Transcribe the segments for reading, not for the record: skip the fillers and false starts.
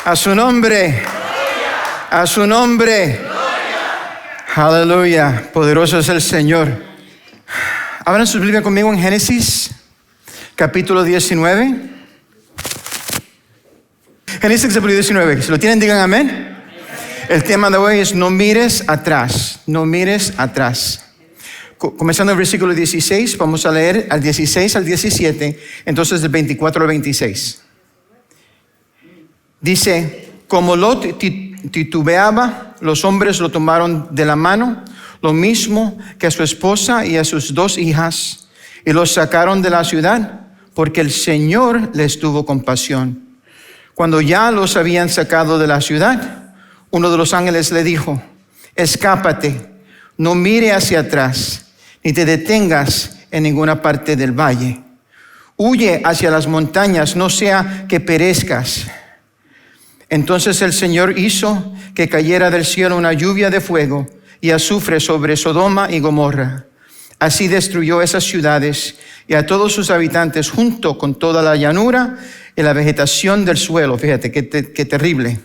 A su nombre. A su nombre. Aleluya. Poderoso es el Señor. Abran su Biblia conmigo en Génesis, capítulo 19. Génesis capítulo 19. Si lo tienen, digan amén. El tema de hoy es no mires atrás. No mires atrás. Comenzando el versículo 16, vamos a leer al 16 al 17, entonces del 24 al 26. Dice, como Lot titubeaba, los hombres lo tomaron de la mano, lo mismo que a su esposa y a sus 2 hijas, y los sacaron de la ciudad, porque el Señor les tuvo compasión. Cuando ya los habían sacado de la ciudad, uno de los ángeles le dijo, escápate, no mire hacia atrás, ni te detengas en ninguna parte del valle. Huye hacia las montañas, no sea que perezcas. Entonces el Señor hizo que cayera del cielo una lluvia de fuego y azufre sobre Sodoma y Gomorra. Así destruyó esas ciudades y a todos sus habitantes junto con toda la llanura y la vegetación del suelo. Fíjate qué terrible.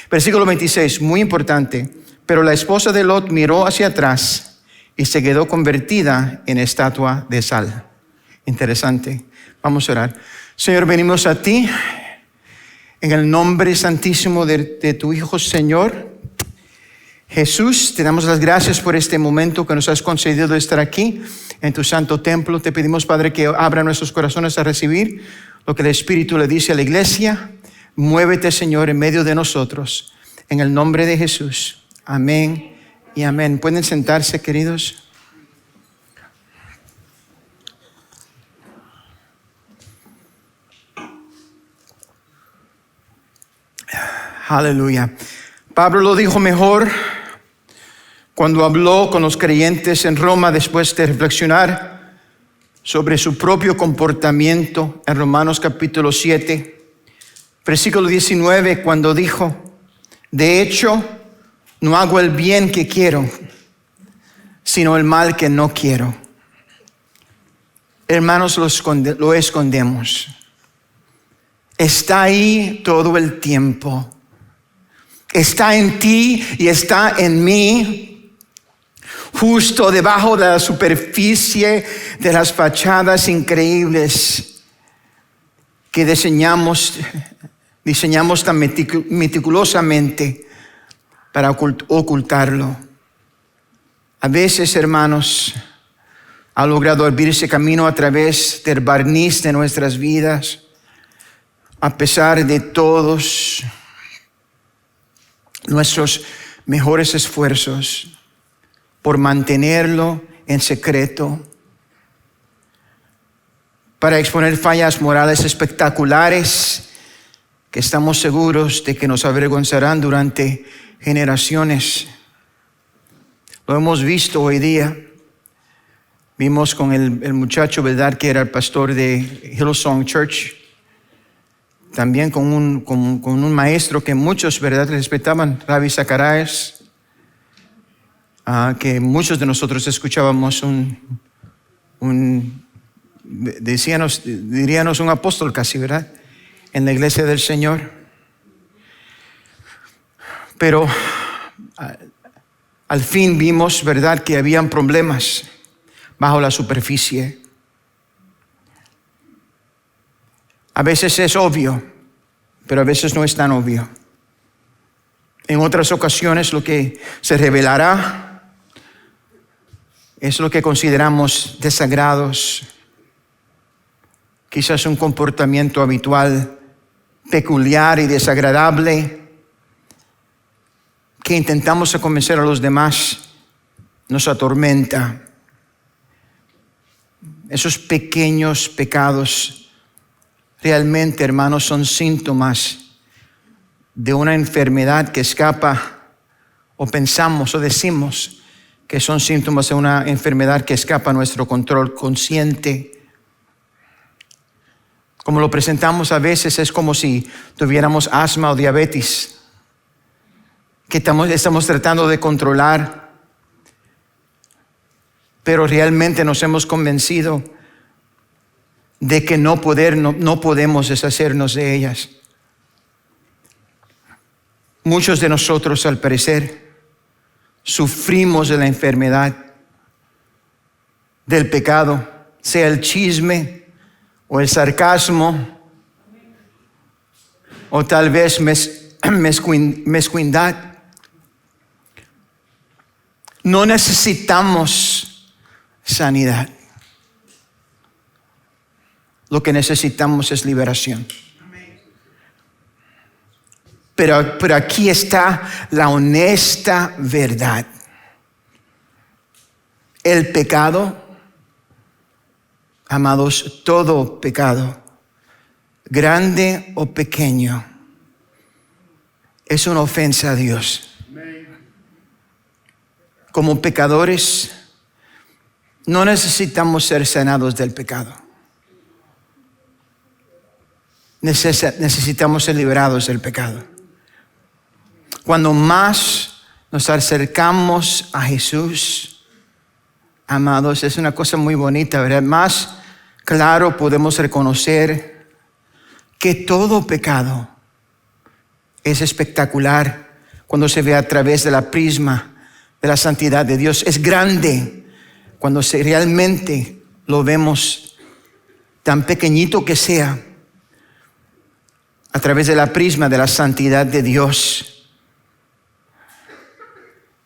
Versículo 26, muy importante. Pero la esposa de Lot miró hacia atrás y se quedó convertida en estatua de sal. Interesante. Vamos a orar. Señor, venimos a ti en el nombre santísimo de tu Hijo, Señor Jesús. Te damos las gracias por este momento que nos has concedido de estar aquí en tu santo templo. Te pedimos, Padre, que abra nuestros corazones a recibir lo que el Espíritu le dice a la iglesia. Muévete, Señor, en medio de nosotros. En el nombre de Jesús. Amén y amén. ¿Pueden sentarse, queridos? Aleluya. Pablo lo dijo mejor cuando habló con los creyentes en Roma después de reflexionar sobre su propio comportamiento en Romanos capítulo 7, versículo 19, cuando dijo, de hecho, no hago el bien que quiero, sino el mal que no quiero. Hermanos, lo escondemos. Está ahí todo el tiempo. Está en ti y está en mí, justo debajo de la superficie de las fachadas increíbles que diseñamos tan meticulosamente para ocultarlo. A veces, hermanos, ha logrado abrirse camino a través del barniz de nuestras vidas, a pesar de todos nuestros mejores esfuerzos por mantenerlo en secreto, para exponer fallas morales espectaculares que estamos seguros de que nos avergonzarán durante generaciones. Lo hemos visto hoy día. Vimos con el muchacho, ¿verdad?, que era el pastor de Hillsong Church. También con un maestro que muchos, ¿verdad?, respetaban, Rabbi Zacarías, que muchos de nosotros escuchábamos diríamos un apóstol casi, ¿verdad?, en la iglesia del Señor. Pero al fin vimos, ¿verdad?, que habían problemas bajo la superficie. A veces es obvio, pero a veces no es tan obvio. En otras ocasiones lo que se revelará es lo que consideramos desagrados, quizás un comportamiento habitual, peculiar y desagradable, que intentamos convencer a los demás, nos atormenta. Esos pequeños pecados realmente, hermanos, son síntomas de una enfermedad que escapa, o pensamos o decimos que son síntomas de una enfermedad que escapa a nuestro control consciente. Como lo presentamos a veces, es como si tuviéramos asma o diabetes, que estamos tratando de controlar, pero realmente nos hemos convencido de que no podemos deshacernos de ellas. Muchos de nosotros, al parecer, sufrimos de la enfermedad del pecado, sea el chisme o el sarcasmo o tal vez mezquindad. No necesitamos sanidad. Lo que necesitamos es liberación. Pero aquí está la honesta verdad. El pecado, amados, todo pecado, grande o pequeño, es una ofensa a Dios. Como pecadores, no necesitamos ser sanados del pecado. Necesitamos ser liberados del pecado. Cuando más nos acercamos a Jesús, amados, es una cosa muy bonita, ¿verdad? Más claro podemos reconocer que todo pecado es espectacular cuando se ve a través de la prisma de la santidad de Dios. Es grande cuando realmente lo vemos, tan pequeñito que sea, a través de la prisma de la santidad de Dios.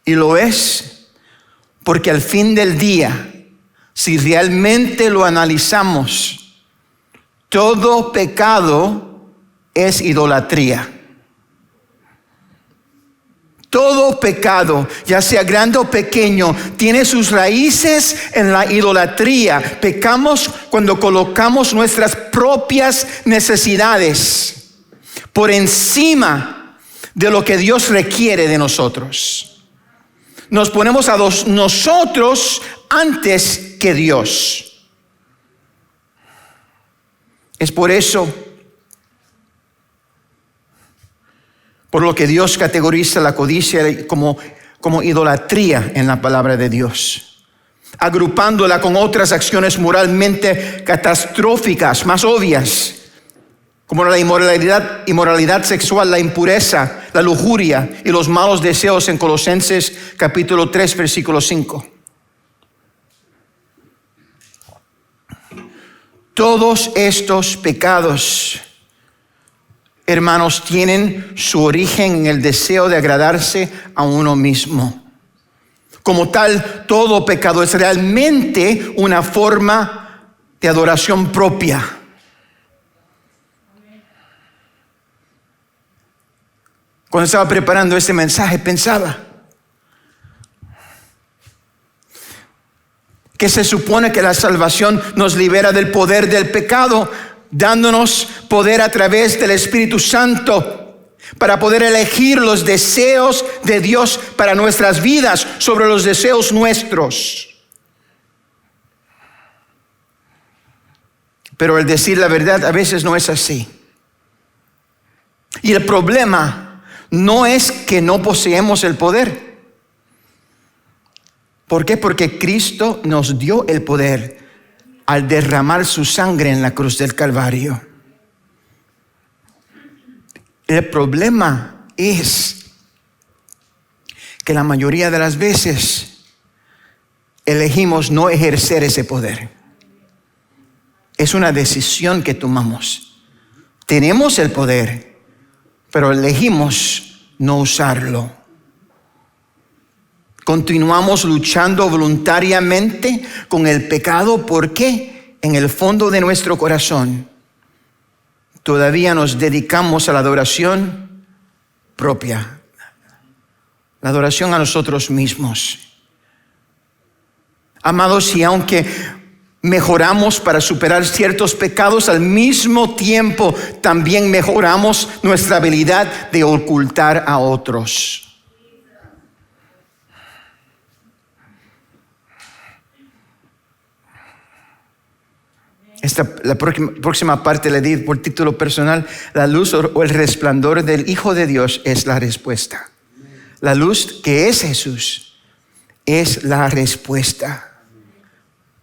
Y lo es porque al fin del día, si realmente lo analizamos, todo pecado es idolatría. Todo pecado, ya sea grande o pequeño, tiene sus raíces en la idolatría. Pecamos cuando colocamos nuestras propias necesidades por encima de lo que Dios requiere de nosotros. Nos ponemos a nosotros antes que Dios. Es por eso, por lo que Dios categoriza la codicia como idolatría en la palabra de Dios, agrupándola con otras acciones moralmente catastróficas, más obvias, como la inmoralidad sexual, la impureza, la lujuria y los malos deseos en Colosenses capítulo 3, versículo 5. Todos estos pecados, hermanos, tienen su origen en el deseo de agradarse a uno mismo. Como tal, todo pecado es realmente una forma de adoración propia. Cuando estaba preparando este mensaje, pensaba que se supone que la salvación nos libera del poder del pecado, dándonos poder a través del Espíritu Santo para poder elegir los deseos de Dios para nuestras vidas sobre los deseos nuestros. Pero al decir la verdad, a veces no es así. Y el problema no es que no poseemos el poder. ¿Por qué? Porque Cristo nos dio el poder al derramar su sangre en la cruz del Calvario. El problema es que la mayoría de las veces elegimos no ejercer ese poder. Es una decisión que tomamos. Tenemos el poder, pero elegimos no usarlo. Continuamos luchando voluntariamente con el pecado porque en el fondo de nuestro corazón todavía nos dedicamos a la adoración propia, la adoración a nosotros mismos. Amados, y aunque mejoramos para superar ciertos pecados, al mismo tiempo también mejoramos nuestra habilidad de ocultar a otros. La próxima parte le di por título personal: la luz o el resplandor del Hijo de Dios es la respuesta. La luz, que es Jesús, es la respuesta.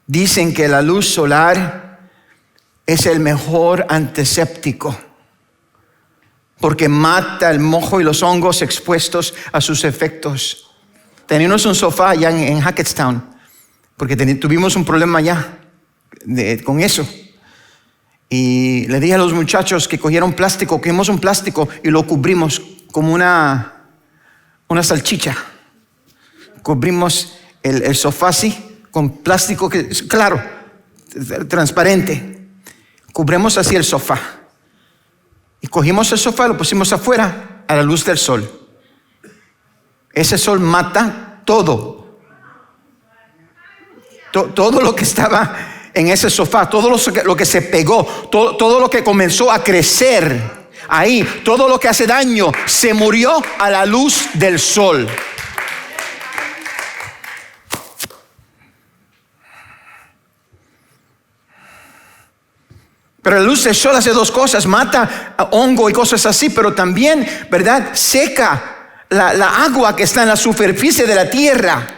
Dicen que la luz solar es el mejor antiséptico porque mata el mojo y los hongos expuestos a sus efectos. Teníamos un sofá allá en Hackettstown, porque tuvimos un problema allá con eso. Y le dije a los muchachos que cogieron plástico, cogimos un plástico y lo cubrimos como una salchicha. Cubrimos el sofá así, con plástico que, claro, transparente. Cubrimos así el sofá. Y cogimos el sofá y lo pusimos afuera a la luz del sol. Ese sol mata todo. Todo lo que estaba en ese sofá, todo lo que se pegó, todo lo que comenzó a crecer ahí, todo lo que hace daño, se murió a la luz del sol. Pero la luz del sol hace dos cosas: mata hongo y cosas así, pero también, ¿verdad?, seca la agua que está en la superficie de la tierra.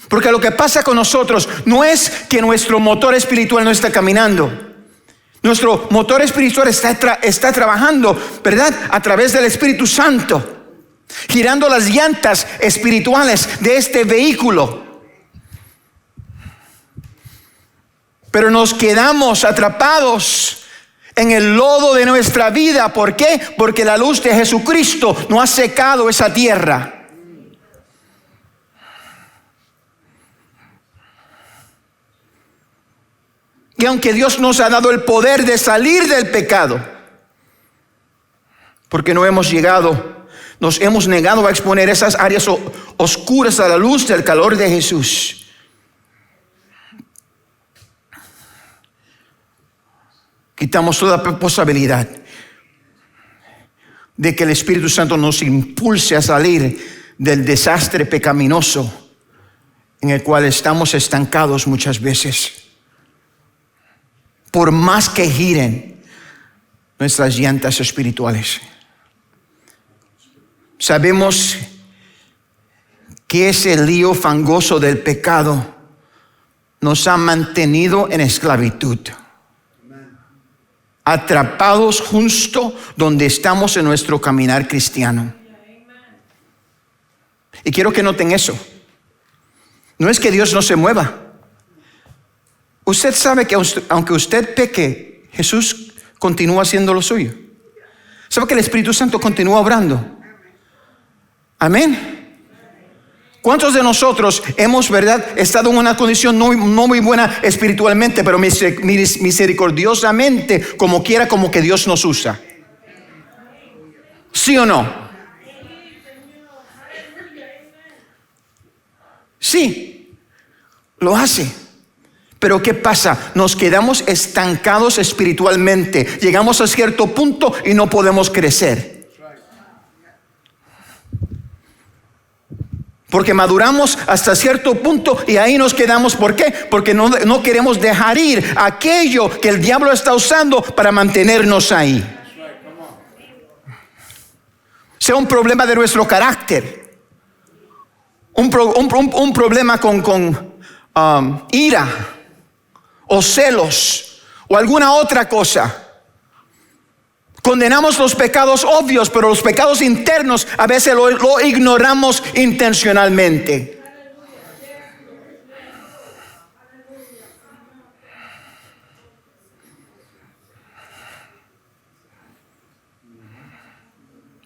Porque lo que pasa con nosotros no es que nuestro motor espiritual no está caminando. Nuestro motor espiritual está trabajando, ¿verdad?, a través del Espíritu Santo, girando las llantas espirituales de este vehículo. Pero nos quedamos atrapados en el lodo de nuestra vida. ¿Por qué? Porque la luz de Jesucristo no ha secado esa tierra. Y aunque Dios nos ha dado el poder de salir del pecado, porque nos hemos negado a exponer esas áreas oscuras a la luz del calor de Jesús. Quitamos toda posibilidad de que el Espíritu Santo nos impulse a salir del desastre pecaminoso en el cual estamos estancados muchas veces. Por más que giren nuestras llantas espirituales. Sabemos que ese lío fangoso del pecado nos ha mantenido en esclavitud. Atrapados justo donde estamos en nuestro caminar cristiano. Y quiero que noten eso. No es que Dios no se mueva. Usted sabe que aunque usted peque, Jesús continúa haciendo lo suyo. ¿Sabe que el Espíritu Santo continúa obrando? Amén. ¿Cuántos de nosotros hemos, verdad, estado en una condición no muy buena espiritualmente, pero misericordiosamente, como quiera, como que Dios nos usa? ¿Sí o no? Sí, lo hace. Pero ¿qué pasa? Nos quedamos estancados espiritualmente. Llegamos a cierto punto y no podemos crecer. Porque maduramos hasta cierto punto y ahí nos quedamos. ¿Por qué? Porque no queremos dejar ir aquello que el diablo está usando para mantenernos ahí. Sea un problema de nuestro carácter, un problema con ira o celos o alguna otra cosa. Condenamos los pecados obvios, pero los pecados internos a veces lo ignoramos intencionalmente.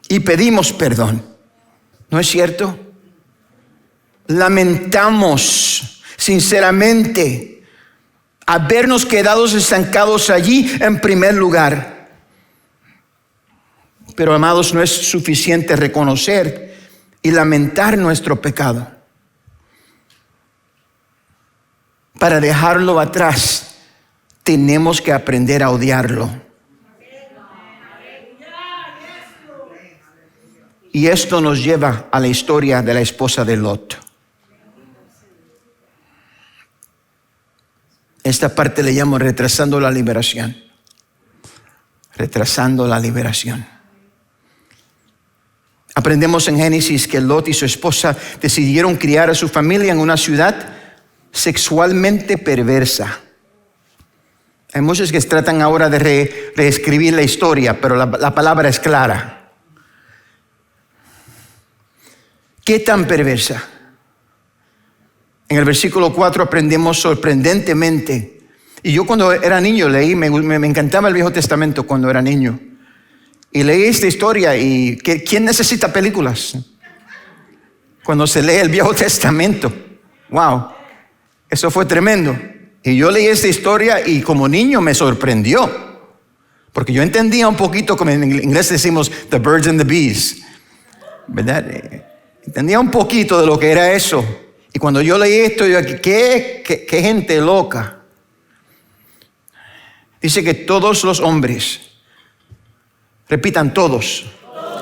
Y pedimos perdón. ¿No es cierto? Lamentamos sinceramente habernos quedado estancados allí en primer lugar. Pero, amados, no es suficiente reconocer y lamentar nuestro pecado. Para dejarlo atrás, tenemos que aprender a odiarlo. Y esto nos lleva a la historia de la esposa de Lot. Esta parte le llamo retrasando la liberación. Retrasando la liberación. Aprendemos en Génesis que Lot y su esposa decidieron criar a su familia en una ciudad sexualmente perversa. Hay muchos que tratan ahora de reescribir la historia, pero la palabra es clara. ¿Qué tan perversa? En el versículo 4 aprendemos sorprendentemente. Y yo cuando era niño leí, me encantaba el Viejo Testamento cuando era niño. Y leí esta historia y ¿quién necesita películas? Cuando se lee el Viejo Testamento. Wow, eso fue tremendo. Y yo leí esta historia y como niño me sorprendió. Porque yo entendía un poquito, como en inglés decimos, the birds and the bees. ¿Verdad? Entendía un poquito de lo que era eso. Y cuando yo leí esto, yo dije, ¿qué gente loca? Dice que todos los hombres, repitan todos.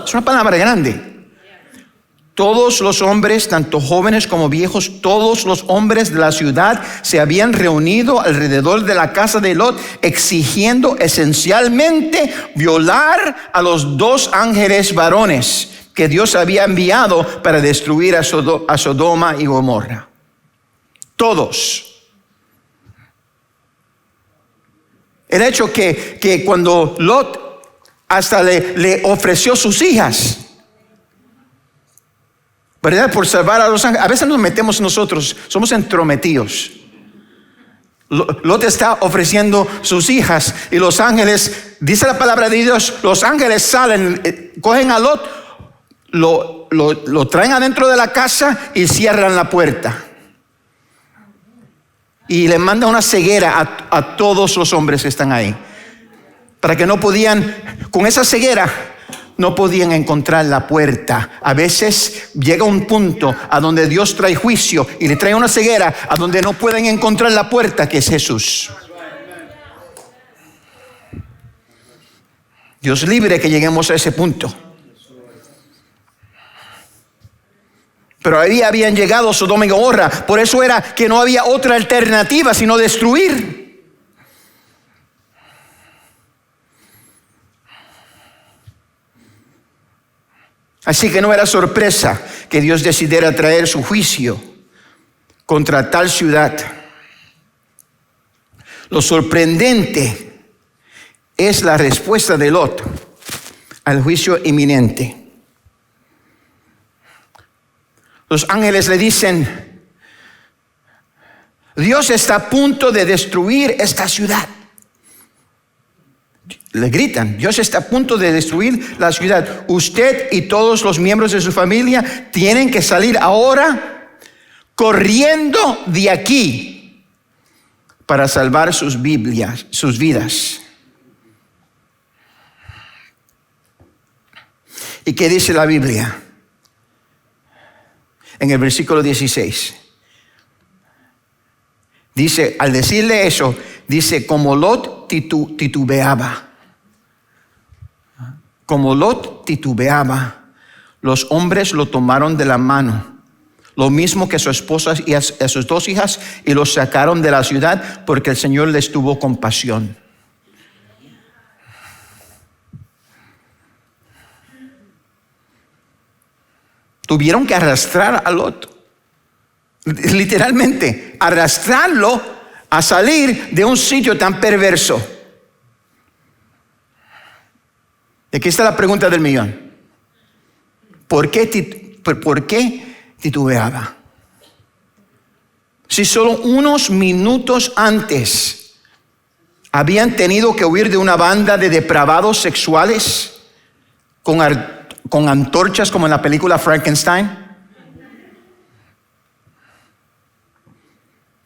Es una palabra grande. Todos los hombres, tanto jóvenes como viejos, todos los hombres de la ciudad se habían reunido alrededor de la casa de Lot, exigiendo esencialmente violar a los 2 ángeles varones que Dios había enviado para destruir a Sodoma y Gomorra. Todos. El hecho que cuando Lot hasta le ofreció sus hijas, ¿verdad? Por salvar a los ángeles. A veces nos metemos nosotros, somos entrometidos. Lot está ofreciendo sus hijas y los ángeles, dice la palabra de Dios, los ángeles salen, cogen a Lot, lo traen adentro de la casa y cierran la puerta. Y le mandan una ceguera a todos los hombres que están ahí. Para que no podían, con esa ceguera, no podían encontrar la puerta. A veces llega un punto a donde Dios trae juicio y le trae una ceguera a donde no pueden encontrar la puerta, que es Jesús. Dios libre que lleguemos a ese punto. Pero ahí habían llegado Sodoma y Gomorra. Por eso era que no había otra alternativa sino destruir. Así que no era sorpresa que Dios decidiera traer su juicio contra tal ciudad. Lo sorprendente es la respuesta de Lot al juicio inminente. Los ángeles le dicen, Dios está a punto de destruir esta ciudad. Le gritan, Dios está a punto de destruir la ciudad. Usted y todos los miembros de su familia tienen que salir ahora corriendo de aquí para salvar sus vidas. ¿Y qué dice la Biblia? En el versículo 16. Dice, al decirle eso, dice, como Lot titubeaba. Como Lot titubeaba, los hombres lo tomaron de la mano, lo mismo que su esposa y a sus 2 hijas, y los sacaron de la ciudad porque el Señor les tuvo compasión. Tuvieron que arrastrar a Lot, literalmente, arrastrarlo a salir de un sitio tan perverso. Y aquí está la pregunta del millón. ¿Por qué titubeaba? Si solo unos minutos antes habían tenido que huir de una banda de depravados sexuales con antorchas como en la película Frankenstein,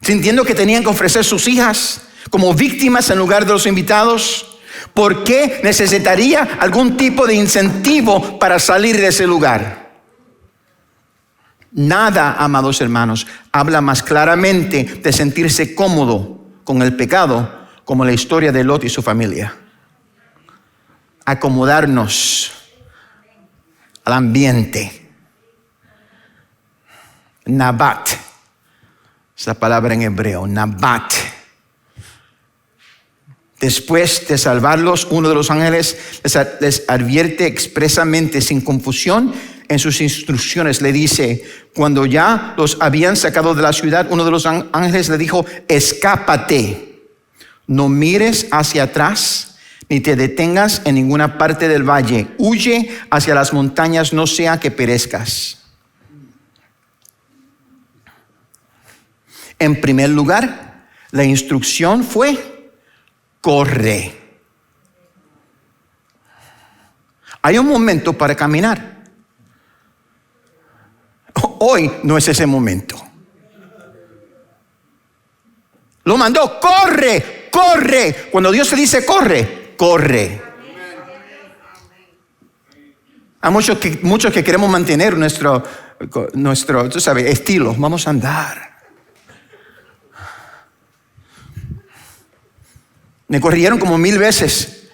sintiendo que tenían que ofrecer sus hijas como víctimas en lugar de los invitados. ¿Por qué necesitaría algún tipo de incentivo para salir de ese lugar? Nada, amados hermanos, habla más claramente de sentirse cómodo con el pecado como la historia de Lot y su familia. Acomodarnos al ambiente. Nabat, esa palabra en hebreo, Nabat. Después de salvarlos, uno de los ángeles les advierte expresamente, sin confusión, en sus instrucciones. Le dice, cuando ya los habían sacado de la ciudad, uno de los ángeles le dijo, escápate. No mires hacia atrás, ni te detengas en ninguna parte del valle. Huye hacia las montañas, no sea que perezcas. En primer lugar, la instrucción fue: corre. Hay un momento para caminar. Hoy no es ese momento. Lo mandó: corre, corre. Cuando Dios te dice corre, corre. Hay muchos que queremos mantener nuestro, tú sabes, estilo. Vamos a andar. Me corrigieron como 1000 veces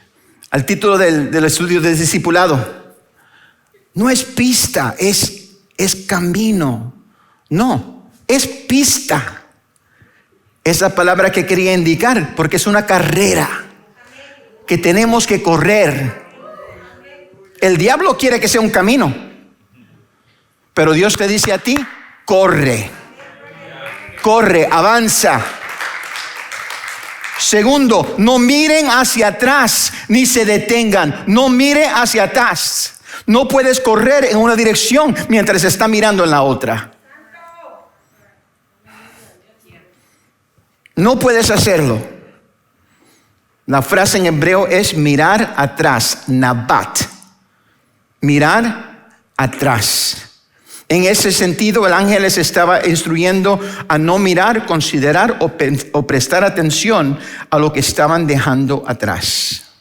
al título del estudio de discipulado. No es pista, es camino. No, es pista. Es la palabra que quería indicar, porque es una carrera que tenemos que correr. El diablo quiere que sea un camino, pero Dios te dice a ti: corre, corre, avanza. Segundo, no miren hacia atrás ni se detengan. No mire hacia atrás. No puedes correr en una dirección mientras está mirando en la otra. No puedes hacerlo. La frase en hebreo es mirar atrás, nabat. Mirar atrás. En ese sentido, el ángel les estaba instruyendo a no mirar, considerar o prestar atención a lo que estaban dejando atrás.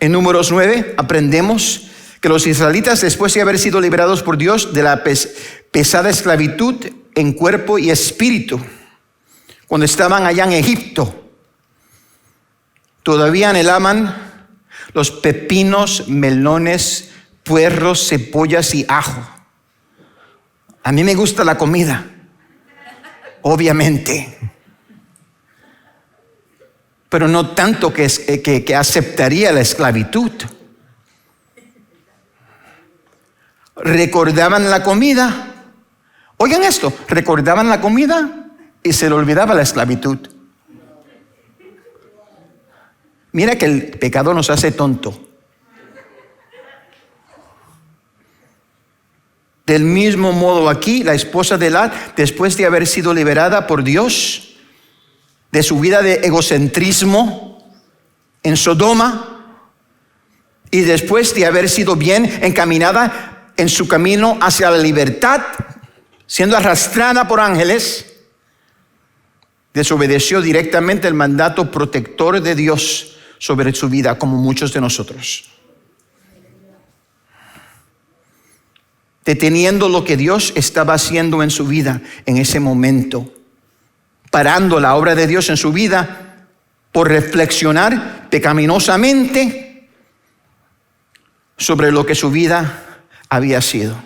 En Números 9 aprendemos que los israelitas, después de haber sido liberados por Dios de la pesada esclavitud en cuerpo y espíritu, cuando estaban allá en Egipto, todavía anhelaban los pepinos, melones, puerros, cebollas y ajo. A mí me gusta la comida, obviamente, pero no tanto que aceptaría la esclavitud. Recordaban la comida. Oigan esto, recordaban la comida y se le olvidaba la esclavitud. Mira que el pecado nos hace tonto. Del mismo modo aquí, la esposa de Lot, después de haber sido liberada por Dios de su vida de egocentrismo en Sodoma, y después de haber sido bien encaminada en su camino hacia la libertad, siendo arrastrada por ángeles, desobedeció directamente el mandato protector de Dios sobre su vida, como muchos de nosotros. Deteniendo lo que Dios estaba haciendo en su vida en ese momento, parando la obra de Dios en su vida por reflexionar pecaminosamente sobre lo que su vida había sido.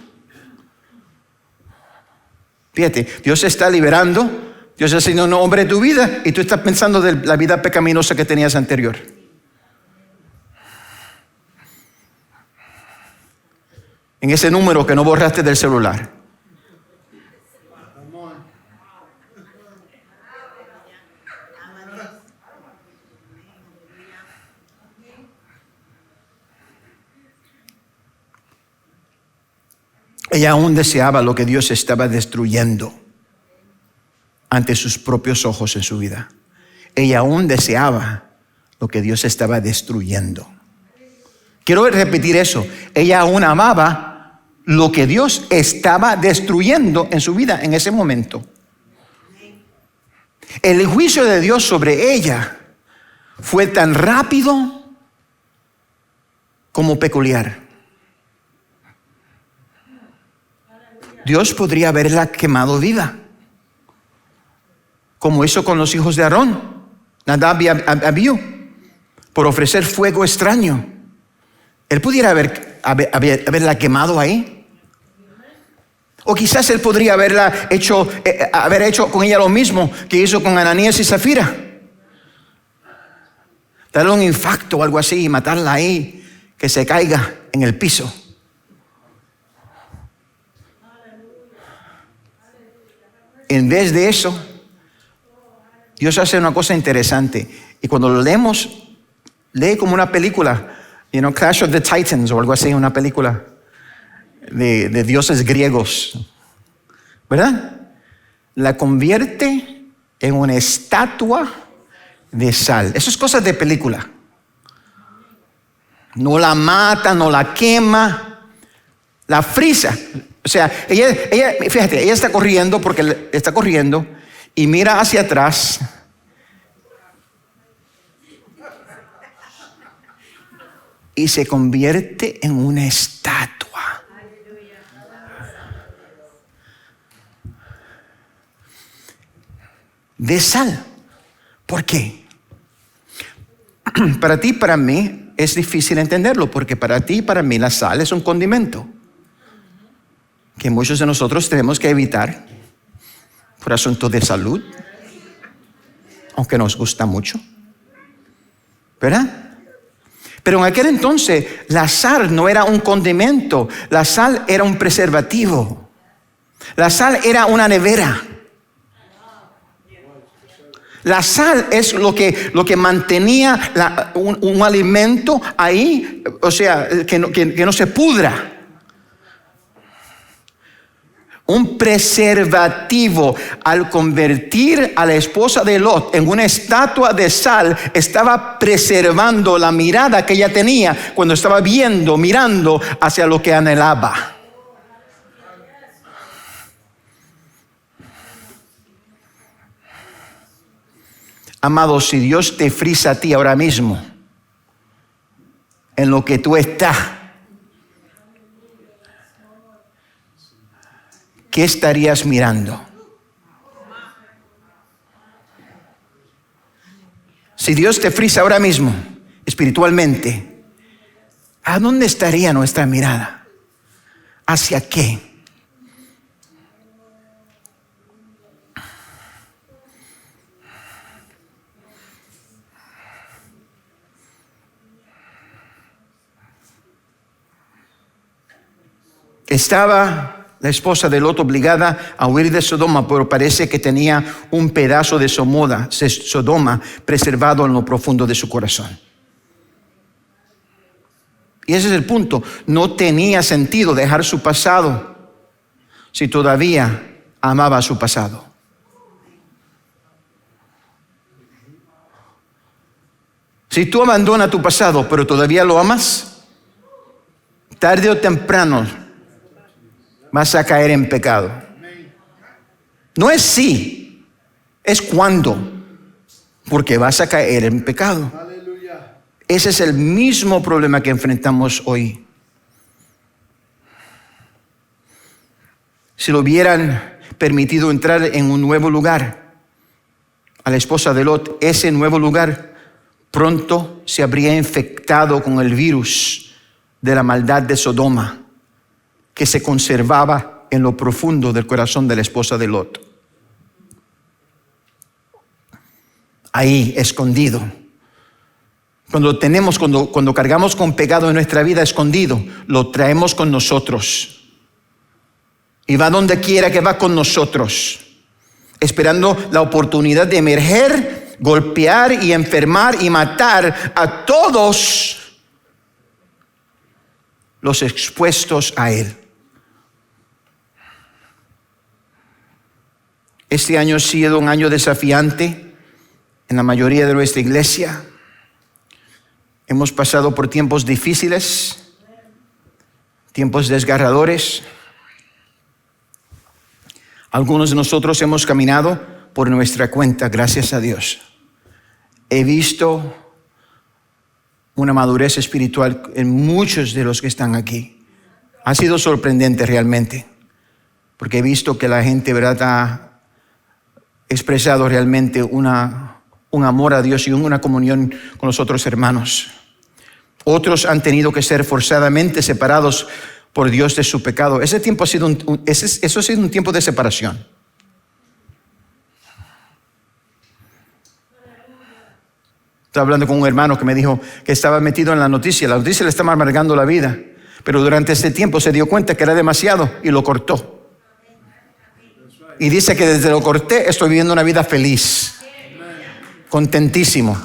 Fíjate, Dios está liberando, Dios está haciendo un hombre de tu vida y tú estás pensando de la vida pecaminosa que tenías anterior. En ese número que no borraste del celular. Ella aún deseaba lo que Dios estaba destruyendo ante sus propios ojos en su vida. Ella aún deseaba lo que Dios estaba destruyendo. Quiero repetir eso. Ella aún amaba lo que Dios estaba destruyendo en su vida en ese momento. El juicio de Dios sobre ella fue tan rápido como peculiar. Dios podría haberla quemado viva, como hizo con los hijos de Aarón, Nadab y Abiú, por ofrecer fuego extraño. Él pudiera haberla quemado ahí. O quizás él podría haber hecho con ella lo mismo que hizo con Ananías y Zafira. Darle un infarto o algo así y matarla ahí, que se caiga en el piso. En vez de eso, Dios hace una cosa interesante. Y cuando lo leemos, lee como una película. Clash of the Titans o algo así, una película de dioses griegos. ¿Verdad? La convierte en una estatua de sal. Eso es cosa de película. No la mata, no la quema, la frisa. O sea, fíjate, ella está corriendo porque está corriendo y mira hacia atrás. Y se convierte en una estatua. De sal. ¿Por qué? Para ti y para mí es difícil entenderlo, porque para ti y para mí la sal es un condimento que muchos de nosotros tenemos que evitar por asuntos de salud, aunque nos gusta mucho, ¿verdad? Pero en aquel entonces la sal no era un condimento, la sal era un preservativo, la sal era una nevera. La sal es lo que mantenía un alimento ahí, o sea, que no se pudra. Un preservativo. Al convertir a la esposa de Lot en una estatua de sal, estaba preservando la mirada que ella tenía cuando estaba mirando hacia lo que anhelaba. Amado, si Dios te frisa a ti ahora mismo en lo que tú estás, ¿qué estarías mirando? Si Dios te frisa ahora mismo espiritualmente, ¿a dónde estaría nuestra mirada? ¿Hacia qué? Estaba la esposa de Lot obligada a huir de Sodoma, pero parece que tenía un pedazo de Sodoma preservado en lo profundo de su corazón. Y ese es el punto. No tenía sentido dejar su pasado si todavía amaba su pasado. Si tú abandonas tu pasado, pero todavía lo amas, tarde o temprano vas a caer en pecado. No es si, es cuándo, porque vas a caer en pecado. Ese es el mismo problema que enfrentamos hoy. Si lo hubieran permitido entrar en un nuevo lugar, a la esposa de Lot, ese nuevo lugar pronto se habría infectado con el virus de la maldad de Sodoma, que se conservaba en lo profundo del corazón de la esposa de Lot. Ahí, escondido. Cuando cargamos con pecado en nuestra vida escondido, lo traemos con nosotros. Y va donde quiera que va con nosotros, esperando la oportunidad de emerger, golpear y enfermar y matar a todos los expuestos a él. Este año ha sido un año desafiante en la mayoría de nuestra iglesia. Hemos pasado por tiempos difíciles, tiempos desgarradores. Algunos de nosotros hemos caminado por nuestra cuenta, gracias a Dios. He visto una madurez espiritual en muchos de los que están aquí. Ha sido sorprendente realmente, porque he visto que la gente, ¿verdad?, ha expresado realmente un amor a Dios y una comunión con los otros hermanos. Otros han tenido que ser forzadamente separados por Dios de su pecado. Ese tiempo ha sido eso ha sido un tiempo de separación. Estaba hablando con un hermano que me dijo que estaba metido en la noticia le estaba amargando la vida, pero durante ese tiempo se dio cuenta que era demasiado y lo cortó. Y dice que desde lo corté estoy viviendo una vida feliz. Contentísimo.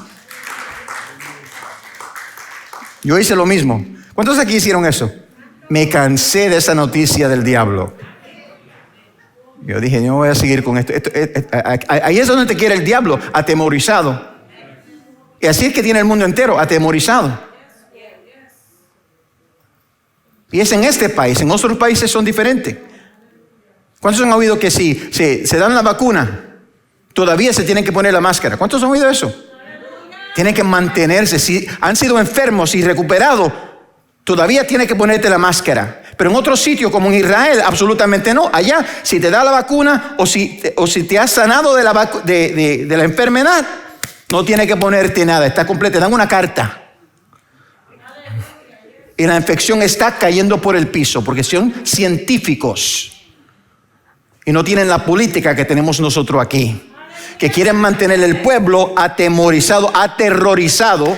Yo hice lo mismo. ¿Cuántos aquí hicieron eso? Me cansé de esa noticia del diablo. Yo dije, yo no voy a seguir con esto. Ahí es donde te quiere el diablo, atemorizado. Y así es que tiene el mundo entero, atemorizado. Y es en este país, en otros países son diferentes. ¿Cuántos han oído que si se dan la vacuna, todavía se tienen que poner la máscara? ¿Cuántos han oído eso? Tienen que mantenerse. Si han sido enfermos y recuperados, todavía tienen que ponerte la máscara. Pero en otros sitios, como en Israel, absolutamente no. Allá, si te da la vacuna o si te has sanado de la enfermedad, no tienes que ponerte nada. Está completo. Te dan una carta. Y la infección está cayendo por el piso porque son científicos. Y no tienen la política que tenemos nosotros aquí, que quieren mantener el pueblo atemorizado, aterrorizado,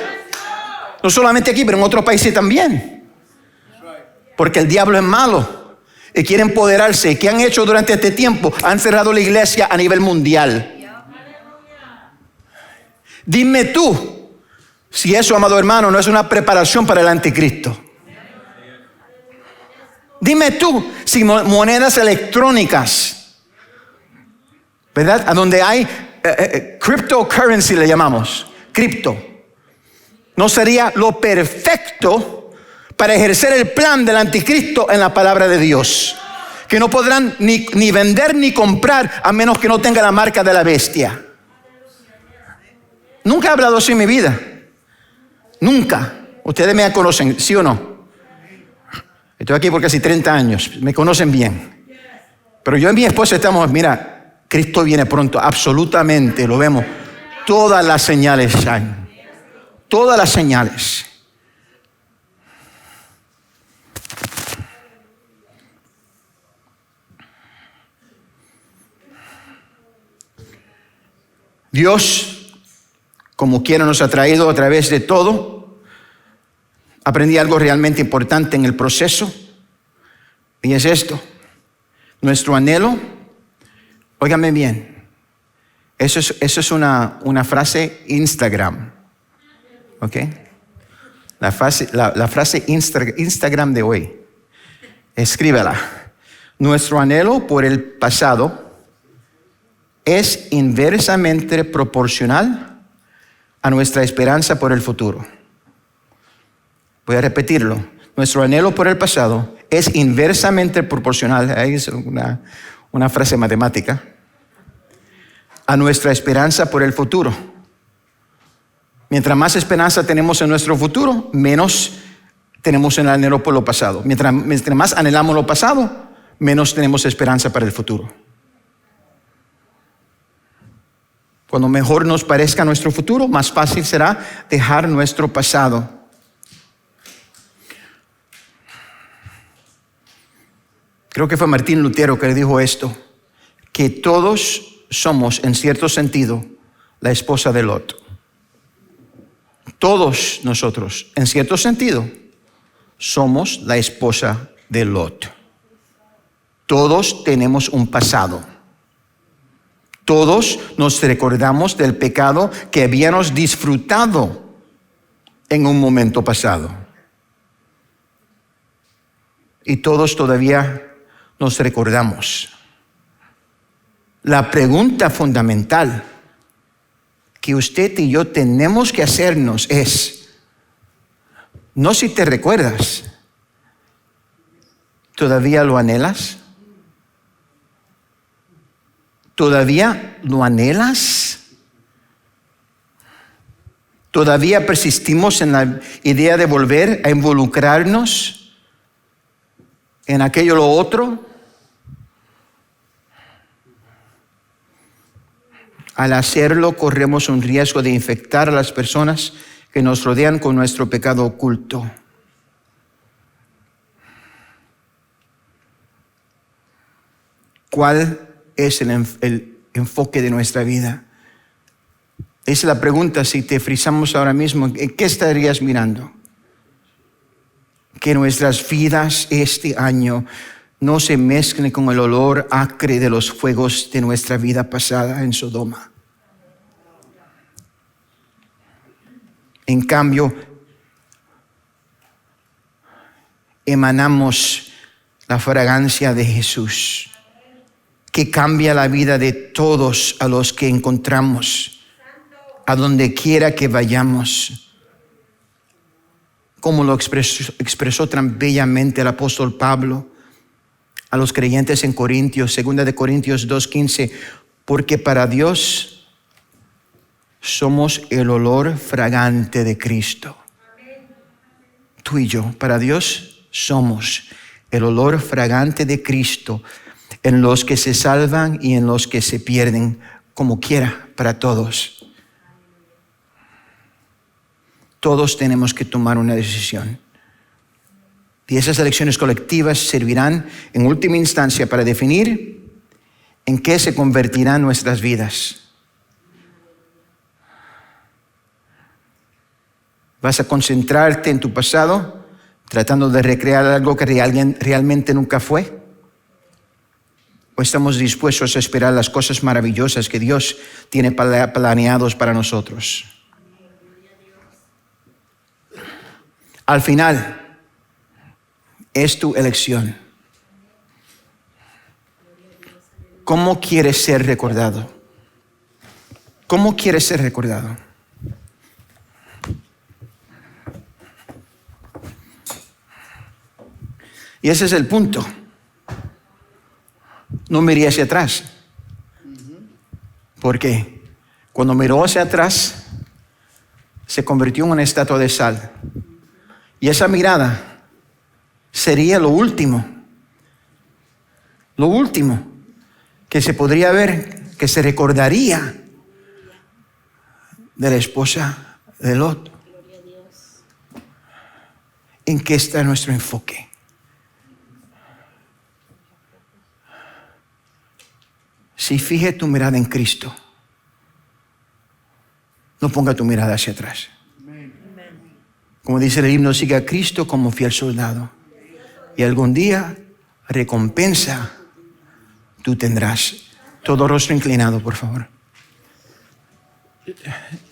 no solamente aquí, pero en otros países también, porque el diablo es malo y quiere empoderarse. ¿Y qué han hecho durante este tiempo? Han cerrado la iglesia a nivel mundial. Dime tú si eso, amado hermano, no es una preparación para el anticristo. Dime tú si monedas electrónicas, ¿verdad? A donde hay cryptocurrency, le llamamos, cripto, ¿no sería lo perfecto para ejercer el plan del anticristo en la palabra de Dios? Que no podrán ni vender ni comprar a menos que no tenga la marca de la bestia. Nunca he hablado así en mi vida. Nunca. Ustedes me conocen, ¿sí o no? Estoy aquí por casi 30 años. Me conocen bien. Pero yo y mi esposa estamos, mira, Cristo viene pronto. Absolutamente, lo vemos. Todas las señales hay. Todas las señales. Dios, como quiera, nos ha traído a través de todo. Aprendí algo realmente importante en el proceso, y es esto: nuestro anhelo, óigame bien, eso es una frase Instagram, ¿ok? La frase Instagram de hoy, escríbela. Nuestro anhelo por el pasado es inversamente proporcional a nuestra esperanza por el futuro. Voy a repetirlo. Nuestro anhelo por el pasado es inversamente proporcional, ahí es una frase matemática, a nuestra esperanza por el futuro. Mientras más esperanza tenemos en nuestro futuro, menos tenemos en el anhelo por lo pasado. Mientras más anhelamos lo pasado, menos tenemos esperanza para el futuro. Cuando mejor nos parezca nuestro futuro, más fácil será dejar nuestro pasado. Creo que fue Martín Lutero que le dijo esto, que todos somos, en cierto sentido, la esposa de Lot. Todos nosotros, en cierto sentido, somos la esposa de Lot. Todos tenemos un pasado. Todos nos recordamos del pecado que habíamos disfrutado en un momento pasado. Y todos todavía nos recordamos. La pregunta fundamental que usted y yo tenemos que hacernos es, no si te recuerdas, ¿todavía lo anhelas? ¿Todavía lo anhelas? ¿Todavía persistimos en la idea de volver a involucrarnos en aquello o lo otro? Al hacerlo, corremos un riesgo de infectar a las personas que nos rodean con nuestro pecado oculto. ¿Cuál es el enfoque de nuestra vida? Esa es la pregunta. Si te frizamos ahora mismo, ¿en qué estarías mirando? Que nuestras vidas este año no se mezclen con el olor acre de los fuegos de nuestra vida pasada en Sodoma. En cambio, emanamos la fragancia de Jesús, que cambia la vida de todos a los que encontramos, a donde quiera que vayamos. Como lo expresó tan bellamente el apóstol Pablo a los creyentes en Corintios, 2 Corintios 2:15, porque para Dios somos el olor fragante de Cristo. Tú y yo, para Dios somos el olor fragante de Cristo, en los que se salvan y en los que se pierden, como quiera, para todos. Todos tenemos que tomar una decisión. Y esas elecciones colectivas servirán en última instancia para definir en qué se convertirán nuestras vidas. ¿Vas a concentrarte en tu pasado, tratando de recrear algo que realmente nunca fue? ¿O estamos dispuestos a esperar las cosas maravillosas que Dios tiene planeados para nosotros? Al final, es tu elección. ¿Cómo quieres ser recordado? ¿Cómo quieres ser recordado? Y ese es el punto. No miré hacia atrás. Porque cuando miró hacia atrás, se convirtió en una estatua de sal. Y esa mirada sería lo último que se podría ver, que se recordaría de la esposa de Lot. ¿En qué está nuestro enfoque? Si fije tu mirada en Cristo, no ponga tu mirada hacia atrás. Como dice el himno, siga a Cristo como fiel soldado. Y algún día recompensa tú tendrás. Todo rostro inclinado, por favor.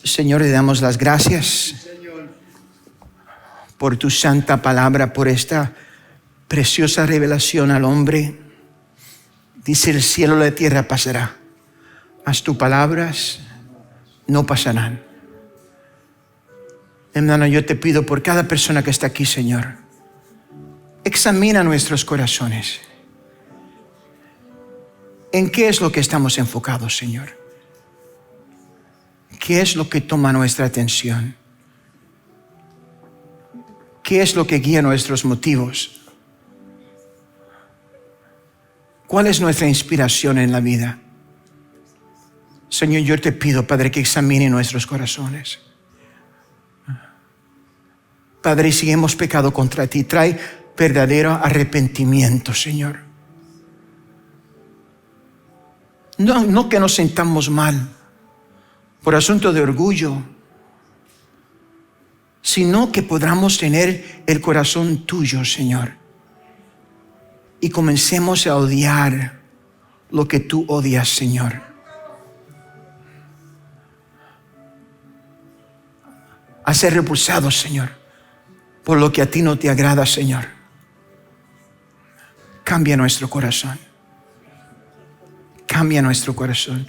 Señor, le damos las gracias por tu santa palabra, por esta preciosa revelación al hombre. Dice, el cielo y la tierra pasará, mas tus palabras no pasarán. Hermano, yo te pido por cada persona que está aquí, Señor, examina nuestros corazones. ¿En qué es lo que estamos enfocados, Señor? ¿Qué es lo que toma nuestra atención? ¿Qué es lo que guía nuestros motivos? ¿Cuál es nuestra inspiración en la vida? Señor, yo te pido, Padre, que examine nuestros corazones. Padre, si hemos pecado contra ti, trae verdadero arrepentimiento, Señor. No que nos sintamos mal por asunto de orgullo, sino que podamos tener el corazón tuyo, Señor, y comencemos a odiar lo que tú odias, Señor. A ser repulsados, Señor, por lo que a ti no te agrada, Señor. Cambia nuestro corazón. Cambia nuestro corazón.